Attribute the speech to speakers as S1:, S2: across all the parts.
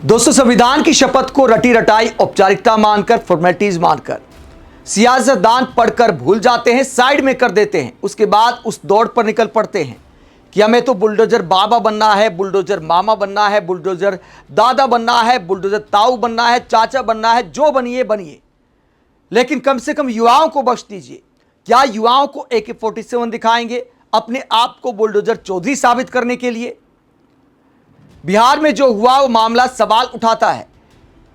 S1: दोस्तों, संविधान की शपथ को रटी रटाई औपचारिकता मानकर, फॉर्मेलिटीज मानकर सियासतदान पढ़कर भूल जाते हैं, साइड में कर देते हैं। उसके बाद उस दौड़ पर निकल पड़ते हैं कि हमें तो बुलडोजर बाबा बनना है, बुलडोजर मामा बनना है, बुलडोजर दादा बनना है, बुलडोजर ताऊ बनना है, चाचा बनना है, जो बनिए बनिए, लेकिन कम से कम युवाओं को बख्श दीजिए। क्या युवाओं को AK-47 दिखाएंगे अपने आप को बुलडोजर चौधरी साबित करने के लिए? बिहार में जो हुआ वो मामला सवाल उठाता है।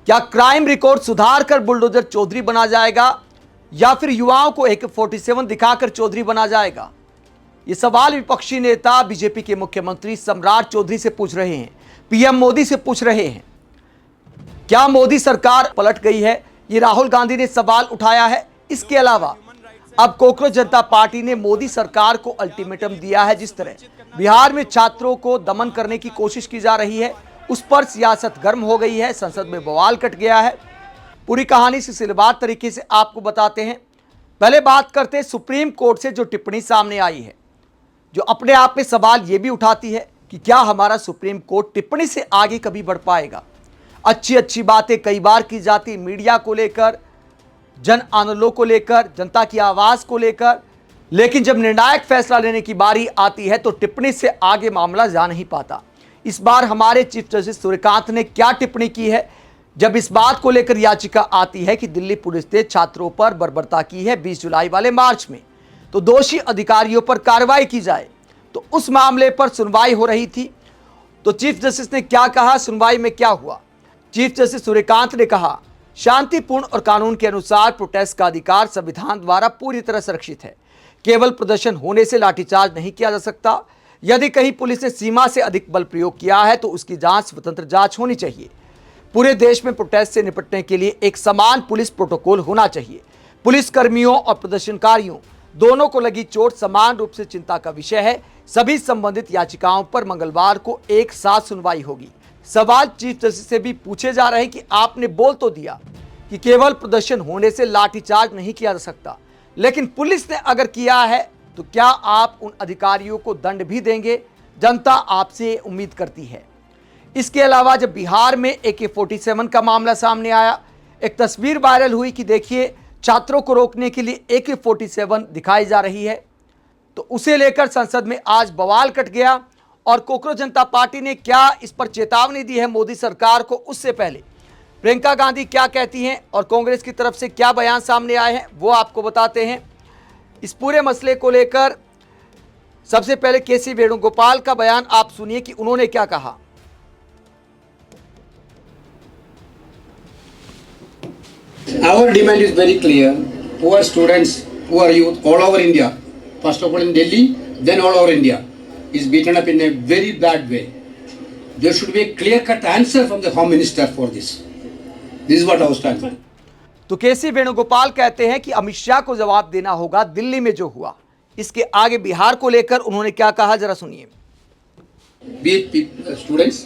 S1: क्या क्राइम रिकॉर्ड सुधार कर बुलडोजर चौधरी बना जाएगा या फिर युवाओं को AK-47 दिखाकर चौधरी बना जाएगा? ये सवाल विपक्षी नेता बीजेपी के मुख्यमंत्री सम्राट चौधरी से पूछ रहे हैं, PM मोदी से पूछ रहे हैं। क्या मोदी सरकार पलट गई है? ये राहुल गांधी ने सवाल उठाया है। इसके अलावा अब कॉकरोच जनता पार्टी ने मोदी सरकार को अल्टीमेटम दिया है। जिस तरह बिहार में छात्रों को दमन करने की कोशिश की जा रही है, उस पर सियासत गर्म हो गई है, संसद में बवाल कट गया है। पूरी कहानी सिलसिलेवार तरीके से आपको बताते हैं। पहले बात करते हैं सुप्रीम कोर्ट से जो टिप्पणी सामने आई है, जो अपने आप में सवाल ये भी उठाती है कि क्या हमारा सुप्रीम कोर्ट टिप्पणी से आगे कभी बढ़ पाएगा? अच्छी अच्छी बातें कई बार की जाती, मीडिया को लेकर, जन आंदोलनों को लेकर, जनता की आवाज़ को लेकर, लेकिन जब निर्णायक फैसला लेने की बारी आती है तो टिप्पणी से आगे मामला जा नहीं पाता। इस बार हमारे चीफ जस्टिस सूर्यकांत ने क्या टिप्पणी की है जब इस बात को लेकर याचिका आती है कि दिल्ली पुलिस ने छात्रों पर बर्बरता की है 20 जुलाई वाले मार्च में, तो दोषी अधिकारियों पर कार्रवाई की जाए। तो उस मामले पर सुनवाई हो रही थी, तो चीफ जस्टिस ने क्या कहा, सुनवाई में क्या हुआ? चीफ जस्टिस सूर्यकांत ने कहा, शांतिपूर्ण और कानून के अनुसार प्रोटेस्ट का अधिकार संविधान द्वारा पूरी तरह सुरक्षित है। केवल प्रदर्शन होने से लाठीचार्ज नहीं किया जा सकता। यदि कहीं पुलिस ने सीमा से अधिक बल प्रयोग किया है तो उसकी जांच स्वतंत्र जांच होनी चाहिए। पूरे देश में प्रोटेस्ट से निपटने के लिए एक समान पुलिस प्रोटोकॉल होना चाहिए। पुलिस कर्मियों और प्रदर्शनकारियों दोनों को लगी चोट समान रूप से चिंता का विषय है। सभी संबंधित याचिकाओं पर मंगलवार को एक साथ सुनवाई होगी। सवाल चीफ जस्टिस से भी पूछे जा रहे हैं कि आपने बोल तो दिया कि केवल प्रदर्शन होने से लाठीचार्ज नहीं किया जा सकता, लेकिन पुलिस ने अगर किया है तो क्या आप उन अधिकारियों को दंड भी देंगे? जनता आपसे उम्मीद करती है। इसके अलावा जब बिहार में AK-47 का मामला सामने आया, एक तस्वीर वायरल हुई कि देखिए छात्रों को रोकने के लिए AK-47 दिखाई जा रही है, तो उसे लेकर संसद में आज बवाल कट गया। और कॉकरोच जनता पार्टी ने क्या इस पर चेतावनी दी है मोदी सरकार को? उससे पहले प्रियंका गांधी क्या कहती हैं और कांग्रेस की तरफ से क्या बयान सामने आए हैं, वो आपको बताते हैं। इस पूरे मसले को लेकर सबसे पहले KC वेणुगोपाल का बयान आप सुनिए कि उन्होंने क्या कहा।
S2: Our demand is very clear. Poor students, poor youth all over India, first of all in Delhi, then all over India, is beaten up in a very bad way. There should be a clear-cut answer from the Home Minister for this. This is what I was trying to.
S1: तो KC Venugopal कहते हैं कि अमित शाह को जवाब देना होगा दिल्ली में जो हुआ। इसके आगे बिहार को लेकर उन्होंने क्या कहा, जरा सुनिए।
S2: Students,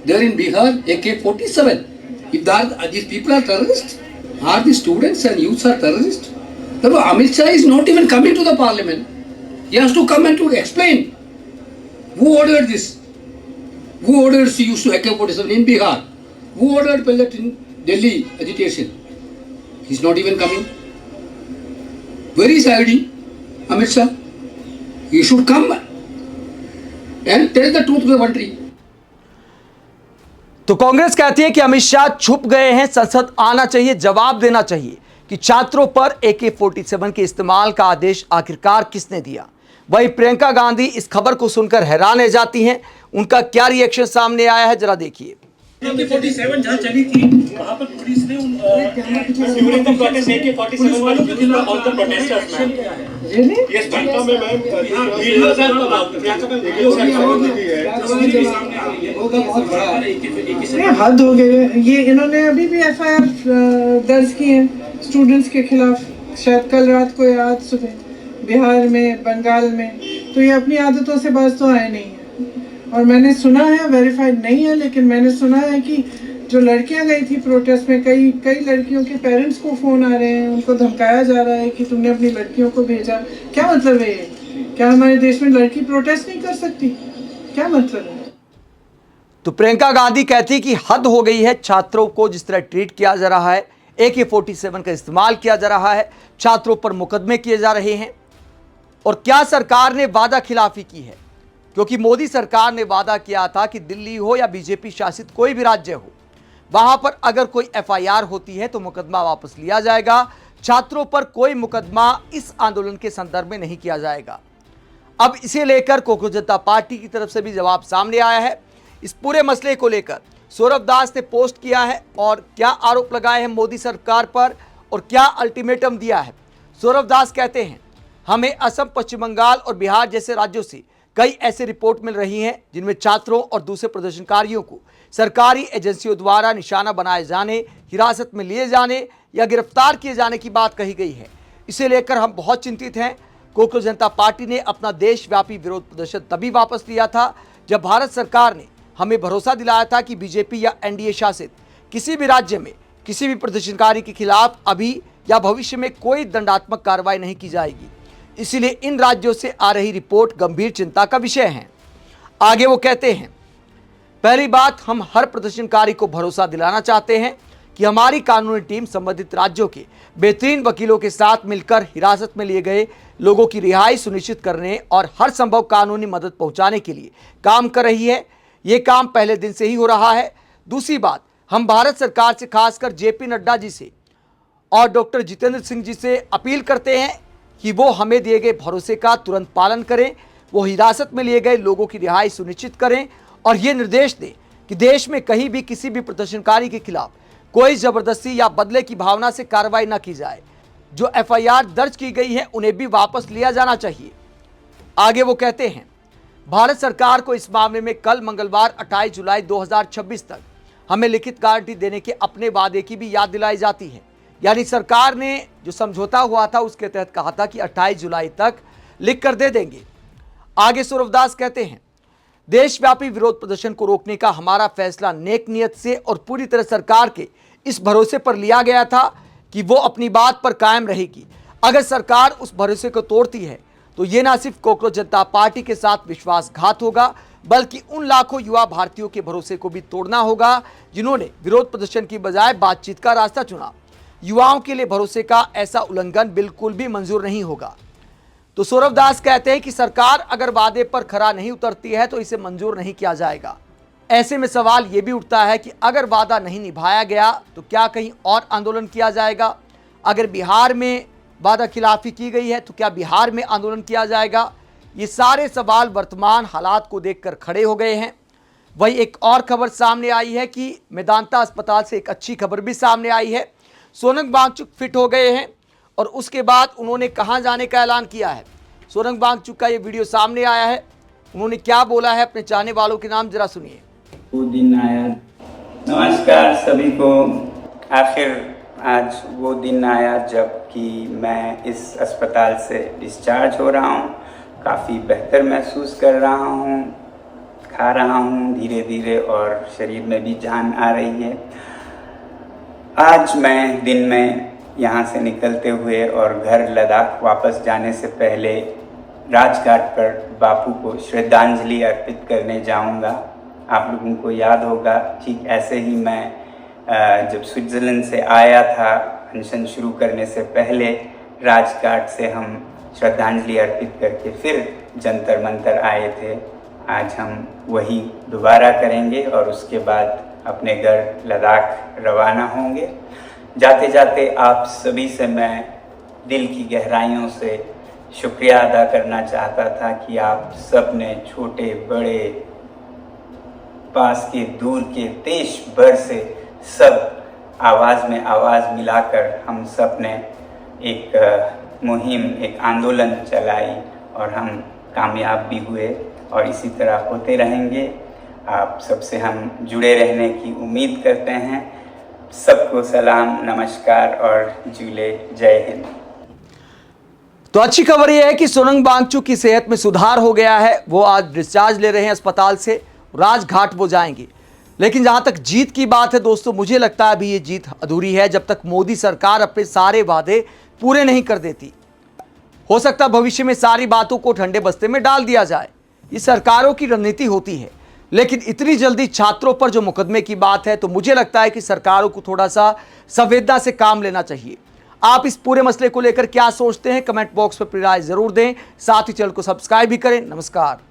S2: they are in Bihar, AK-47. If these people are terrorists, are the students and youths are terrorists? No, Amit Shah is not even coming to the parliament. He has to come and to explain. Who ordered this? Who ordered use to AK-47 in Bihar? Who ordered pellet in Delhi agitation? He's not even coming. Where is ID, Amit Shah? He should come and tell the truth to the country.
S1: तो कांग्रेस कहती है कि अमित शाह छुप गए हैं, संसद आना चाहिए, जवाब देना चाहिए कि छात्रों पर AK-47 के इस्तेमाल का आदेश आखिरकार किसने दिया। वहीं प्रियंका गांधी इस खबर को सुनकर हैरान रह जाती हैं। उनका क्या रिएक्शन सामने आया है, जरा देखिए।
S3: AK-47 जहाँ चली थी वहाँ पर पुलिस ने during the protest AK-47 वालों के खिलाफ all the protesters ma'am. Yes ma'am. Video sir
S4: हद हो गई। ये इन्होंने अभी भी FIR दर्ज की है स्टूडेंट्स के खिलाफ, शायद कल रात को या आज सुबह, बिहार में, बंगाल में। तो ये अपनी आदतों से बाज तो आए नहीं है। और मैंने सुना है, वेरीफाइड नहीं है, लेकिन मैंने सुना है कि जो लड़कियां गई थी प्रोटेस्ट में, कई लड़कियों के पेरेंट्स को फ़ोन आ रहे हैं, उनको धमकाया जा रहा है कि तुमने अपनी लड़कियों को भेजा। क्या मतलब है ये? क्या हमारे देश में लड़की प्रोटेस्ट नहीं कर सकती? क्या मतलब है?
S1: तो प्रियंका गांधी कहती कि हद हो गई है, छात्रों को जिस तरह ट्रीट किया जा रहा है, AK-47 का इस्तेमाल किया जा रहा है, छात्रों पर मुकदमे किए जा रहे हैं। और क्या सरकार ने वादा खिलाफी की है? क्योंकि मोदी सरकार ने वादा किया था कि दिल्ली हो या बीजेपी शासित कोई भी राज्य हो, वहां पर अगर कोई FIR होती है तो मुकदमा वापस लिया जाएगा। छात्रों पर कोई मुकदमा इस आंदोलन के संदर्भ में नहीं किया जाएगा। अब इसे लेकर कोकरोच जनता पार्टी की तरफ से भी जवाब सामने आया है। इस पूरे मसले को लेकर सौरभ दास ने पोस्ट किया है और क्या आरोप लगाए हैं मोदी सरकार पर और क्या अल्टीमेटम दिया है। सौरभ दास कहते हैं, हमें असम, पश्चिम बंगाल और बिहार जैसे राज्यों से कई ऐसे रिपोर्ट मिल रही हैं जिनमें छात्रों और दूसरे प्रदर्शनकारियों को सरकारी एजेंसियों द्वारा निशाना बनाए जाने, हिरासत में लिए जाने या गिरफ्तार किए जाने की बात कही गई है। इसे लेकर हम बहुत चिंतित हैं। कोकरोच जनता पार्टी ने अपना देशव्यापी विरोध प्रदर्शन तभी वापस लिया था जब भारत सरकार ने हमें भरोसा दिलाया था कि बीजेपी या NDA शासित किसी भी राज्य में किसी भी प्रदर्शनकारी के खिलाफ अभी या भविष्य में कोई दंडात्मक कार्रवाई नहीं की जाएगी। इसीलिए इन राज्यों से आ रही रिपोर्ट गंभीर चिंता का विषय है। आगे वो कहते हैं, पहली बात, हम हर प्रदर्शनकारी को भरोसा दिलाना चाहते हैं कि हमारी कानूनी टीम संबंधित राज्यों के बेहतरीन वकीलों के साथ मिलकर हिरासत में लिए गए लोगों की रिहाई सुनिश्चित करने और हर संभव कानूनी मदद पहुंचाने के लिए काम कर रही है। ये काम पहले दिन से ही हो रहा है। दूसरी बात, हम भारत सरकार से, खासकर JP नड्डा जी से और डॉक्टर जितेंद्र सिंह जी से अपील करते हैं कि वो हमें दिए गए भरोसे का तुरंत पालन करें, वो हिरासत में लिए गए लोगों की रिहाई सुनिश्चित करें और ये निर्देश दें कि देश में कहीं भी किसी भी प्रदर्शनकारी के खिलाफ कोई जबरदस्ती या बदले की भावना से कार्रवाई न की जाए। जो FIR दर्ज की गई है उन्हें भी वापस लिया जाना चाहिए। आगे वो कहते हैं, भारत सरकार को इस मामले में कल मंगलवार 28 जुलाई 2026 तक हमें लिखित गारंटी देने के अपने वादे की भी याद दिलाई जाती है। यानी सरकार ने जो समझौता हुआ था उसके तहत कहा था कि 28 जुलाई तक लिख कर दे देंगे। आगे सौरभ दास कहते हैं, देशव्यापी विरोध प्रदर्शन को रोकने का हमारा फैसला नेक नियत से और पूरी तरह सरकार के इस भरोसे पर लिया गया था कि वो अपनी बात पर कायम रहेगी। अगर सरकार उस भरोसे को तोड़ती है तो ये ना सिर्फ कोकरोच जनता पार्टी के साथ विश्वासघात होगा, बल्कि उन लाखों युवा भारतीयों के भरोसे को भी तोड़ना होगा जिन्होंने विरोध प्रदर्शन की बजाय बातचीत का रास्ता चुना। युवाओं के लिए भरोसे का ऐसा उल्लंघन बिल्कुल भी मंजूर नहीं होगा। तो सौरभ दास कहते हैं कि सरकार अगर वादे पर खरा नहीं उतरती है तो इसे मंजूर नहीं किया जाएगा। ऐसे में सवाल ये भी उठता है कि अगर वादा नहीं निभाया गया तो क्या कहीं और आंदोलन किया जाएगा? अगर बिहार में वादा खिलाफी की गई है तो क्या बिहार में आंदोलन किया जाएगा? ये सारे सवाल वर्तमान हालात को देखकर खड़े हो गए हैं। वही एक और खबर सामने आई है कि मेदांता अस्पताल से एक अच्छी खबर भी सामने आई है। सोनम वांगचुक फिट हो गए हैं और उसके बाद उन्होंने कहां जाने का ऐलान किया है। सोनम वांगचुक का ये वीडियो सामने आया है। उन्होंने क्या बोला है अपने चाहने वालों के नाम, जरा सुनिए।
S5: वो दिन आया। नमस्कार सभी को। आखिर आज वो दिन आया जब कि मैं इस अस्पताल से डिस्चार्ज हो रहा हूँ। काफ़ी बेहतर महसूस कर रहा हूँ, खा रहा हूँ धीरे धीरे और शरीर में भी जान आ रही है। आज मैं दिन में यहाँ से निकलते हुए और घर लद्दाख वापस जाने से पहले राजघाट पर बापू को श्रद्धांजलि अर्पित करने जाऊँगा। आप लोगों को याद होगा, ठीक ऐसे ही मैं जब स्विट्ज़रलैंड से आया था अनशन शुरू करने से पहले, राजघाट से हम श्रद्धांजलि अर्पित करके फिर जंतर मंतर आए थे। आज हम वही दोबारा करेंगे और उसके बाद अपने घर लद्दाख रवाना होंगे। जाते जाते आप सभी से मैं दिल की गहराइयों से शुक्रिया अदा करना चाहता था कि आप सब ने छोटे बड़े पास के दूर के देश भर से सब आवाज़ में आवाज़ मिलाकर हम सब ने एक मुहिम, एक आंदोलन चलाई और हम कामयाब भी हुए और इसी तरह होते रहेंगे। आप सबसे हम जुड़े रहने की उम्मीद करते हैं। सबको सलाम, नमस्कार और जूले, जय हिंद।
S1: तो अच्छी खबर यह है कि सोनम वांगचुक की सेहत में सुधार हो गया है। वो आज डिस्चार्ज ले रहे हैं अस्पताल से, राजघाट वो जाएंगे। लेकिन जहां तक जीत की बात है दोस्तों, मुझे लगता है अभी ये जीत अधूरी है जब तक मोदी सरकार अपने सारे वादे पूरे नहीं कर देती। हो सकता है भविष्य में सारी बातों को ठंडे बस्ते में डाल दिया जाए। ये सरकारों की रणनीति होती है। लेकिन इतनी जल्दी छात्रों पर जो मुकदमे की बात है, तो मुझे लगता है कि सरकारों को थोड़ा सा संवेदना से काम लेना चाहिए। आप इस पूरे मसले को लेकर क्या सोचते हैं, कमेंट बॉक्स में अपनी राय जरूर दें। साथ ही चैनल को सब्सक्राइब भी करें। नमस्कार।